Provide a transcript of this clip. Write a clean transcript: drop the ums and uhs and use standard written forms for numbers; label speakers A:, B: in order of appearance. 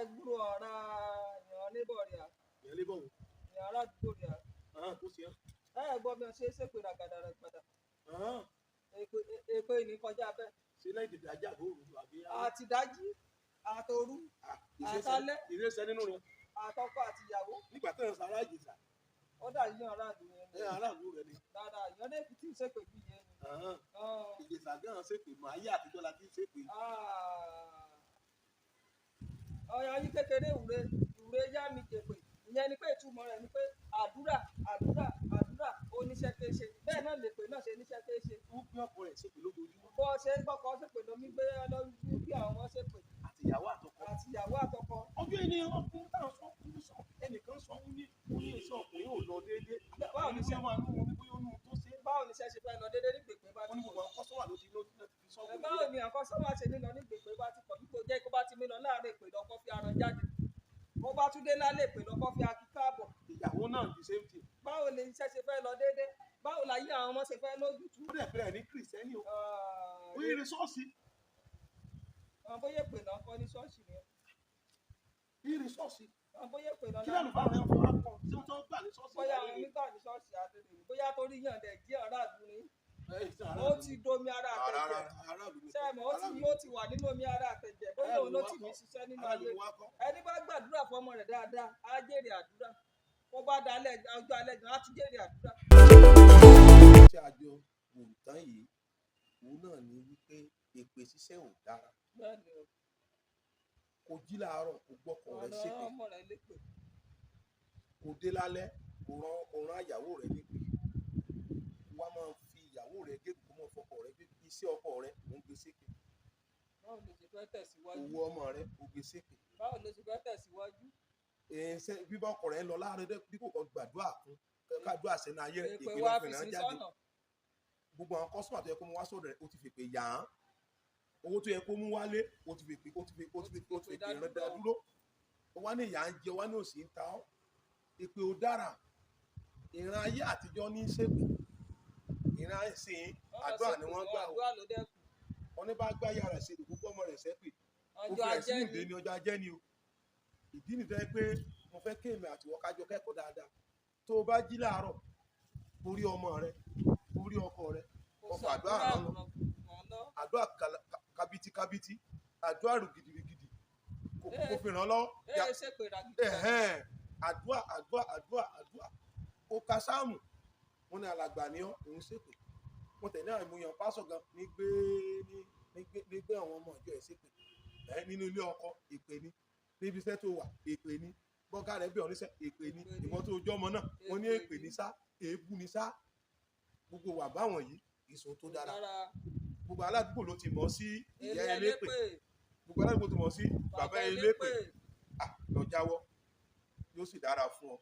A: gbúrò ọ̀rá èèyàn lébọ̀ rẹ̀
B: Ìyẹn lébọ̀ wò.
A: èèyàn aládùúgbò rẹ̀
B: Kó ṣe
A: gbọ́ bí wọ́n ṣe é ṣèpè ràgàdà rẹ̀ padà èpè ní kọjá bẹ́ẹ̀.
B: ṣe láì dèdè ajá àbò òru àbí.
A: àtìdájí àtòru àtàlẹ́
B: ìrẹsẹ̀ nínú rẹ̀.
A: àtọkọ àtìyàwó.
B: nígbà tó ń sa ará Ìjẹ̀ṣà.
A: ó dà yíyan aráàlú yẹn.
B: aráàlú rẹ ni.
A: dáadáa ìyọ́n lè fi tí ì ṣèpè bí yẹn ni.
B: Ìjẹ̀ṣà gan ṣèpè mọ́ ayé àtijọ́ la ti ń ṣèpè.
A: ọyọ yín kékeré ìwúre yá mi jèpè ìyẹn ni pé ìtumọ̀ rẹ̀ ni pé àdúrà oníṣẹ́ kéṣe bẹ́ẹ̀ náà lè pè náà ṣe níṣẹ́ kéṣe.
B: ó gbé ọkọ rẹ̀ ṣèpè lójoojúmọ́.
A: bó ṣe ń gbọ́kọ̀ ṣèpè lómi gbé lórí bí àwọn ọmọ ṣèpè. àtìyàwó àtọkọ.
B: ọjọ́ ìní ọkùnrin táwọn sọ ọkùnrin sọ ẹnìkan sọ wọ́n ní iṣẹ́ ọkùnrin ò lọ déédéé.
A: báwo ni iṣẹ́
B: wà nínú wọn ní bóyá ó nù tó ṣe.
A: báwo ni iṣẹ́ ṣe fẹ́ lọ déédéé ní gbègbè bá ti pọ̀.
B: wọ́n ní gbogbo àwọn kọ́sọ́wà ló ti fi sọ́ọ̀bù.
A: báwo ni àkọsọ́wà ṣe nílọ ní gbègbè bá ti pọ̀ bí kò jẹ́ kó bá ti mílọ láàárín ìpè lọ́kọ́ fi aran jáde. bó bá tún dé lálẹ́ ìpè lọ́kọ́ fi akí káàbọ̀.
B: ìyàwó náà the same thing.
A: báwo ni iṣẹ́ ṣe fẹ́ lọ déédéé báwo láyé àwọn ọmọ ṣe fẹ́ lójútùú.
B: ó dẹ̀ bẹ̀rẹ̀ ní kìrìsìtẹ́nì o. ó yẹ ṣọ́ọ̀ṣì.
A: bóyá pè náà kọ́ ní ṣọ́ọ̀ṣì ni.
B: yíyí ṣọ́ọ̀ṣì.
A: bóyá pè náà.
B: kí lẹ́nu bá rẹ̀ fọ́ akọ tí ó tó gbà ní ṣọ́ọ̀ṣì.
A: bóyá àwọn onígbà ní ṣọ́ọ̀ṣì àdéhùn bóyá torí yàn dẹ̀ jí aráàlú ni. ó ti domi ara àtẹ̀jẹ̀. sẹ́ẹ̀mọ̀ ó ti wà nínú omi ara àtẹ̀jẹ̀ bóyá òun ló ti mi ṣiṣẹ́ nínú ayé. ẹni bá gbàdúrà fọmọ rẹ̀ dáadáa á jèrè àdúrà. kó bá dalẹ̀ ọjọ́ alẹ́ gan á tún jèrè àdúrà.
B: tí a jọ wò tán yìí òun náà ní wípé èpè ṣíṣẹ́ ò dára.
A: bẹ́ẹ̀ni o.
B: kò jí láàárọ̀ kò gbọ́kọ̀ rẹ̀ ṣépè.
A: ọmọ rẹ̀ lépè.
B: kò dé lálẹ́ kò rán ìyàwó rẹ̀ lépè. wá máa fi ìyàwó rẹ̀ gégùn kó mọ̀ fọkọ rẹ̀ gbé iṣẹ́ ọkọ rẹ̀ ò ń gbé ṣépè.
A: báwo ló ṣe fẹ́ tẹ̀síwájú.
B: owó ọmọ rẹ̀ ò gbé ṣépè.
A: báwo ló ṣe fẹ́ tẹ̀síwájú.
B: bíbá ọkọ rẹ̀ ń lọ láàárín dípò kan gbàdúrà fún kájúà sẹ́nu ayé
A: ìpè wá fi sí sọ́nà.
B: gbogbo àwọn kọ́sùmà tó yẹ kó mú wá sọ́dọ̀ rẹ̀ ó ti fèpè yà án owó tó yẹ kó mú wálé ó ti fèpè rẹ̀ dá dúró ó wá ní ìyà ń jẹ wá ní òsì ń ta ọ́ ìpè ò dára ìran ayé àtijọ́ ní ṣépè ìran ìsìn àdúrà ni wọ́n gbà wọ́n ní bá gbáyà rẹ̀ ṣe gbogbo ọmọ rẹ̀ ṣépè ó fi ẹ̀sìn ìdè ní ọjọ́ ajẹ́ ni o ìdí nìjẹ́ pé mo fẹ́ kéèmì àtiwọ́ kájọ kẹ́kọ̀ọ́ dáadáa tó o bá jí láàárọ̀ borí ọmọ rẹ borí ọkọ rẹ ọkọ àdúrà lọ àdúrà kábítí àdúrà rùgìdìrìgìdì kò fi ràn lọ́wọ́ àdúrà ó ka sáàmù wọn ní alàgbà ní òun ṣépè wọn tẹ̀lé àwọn èèyàn pásọ̀ gan ní gbé àwọn ọmọ ìjọ ẹ̀ ṣépè nínú ilé ọkọ èpè ni níbi iṣẹ́ tó wà èpè ni bọ́gá rẹ̀ bí ọ̀níṣẹ́ èpè ni ìwọ́n tó jọ́ ọmọ náà wọ́n ní èpè ní sá èébú ní sá gbogbo wà báwọn yìí ìṣó tó dára gbogbo aládùúgbò ló ti mọ̀ sí ìyá elépè gbogbo aládùúgbò tó mọ̀ sí bàbá elépè lọ jáwọ́ yóò sì dára fún ọ.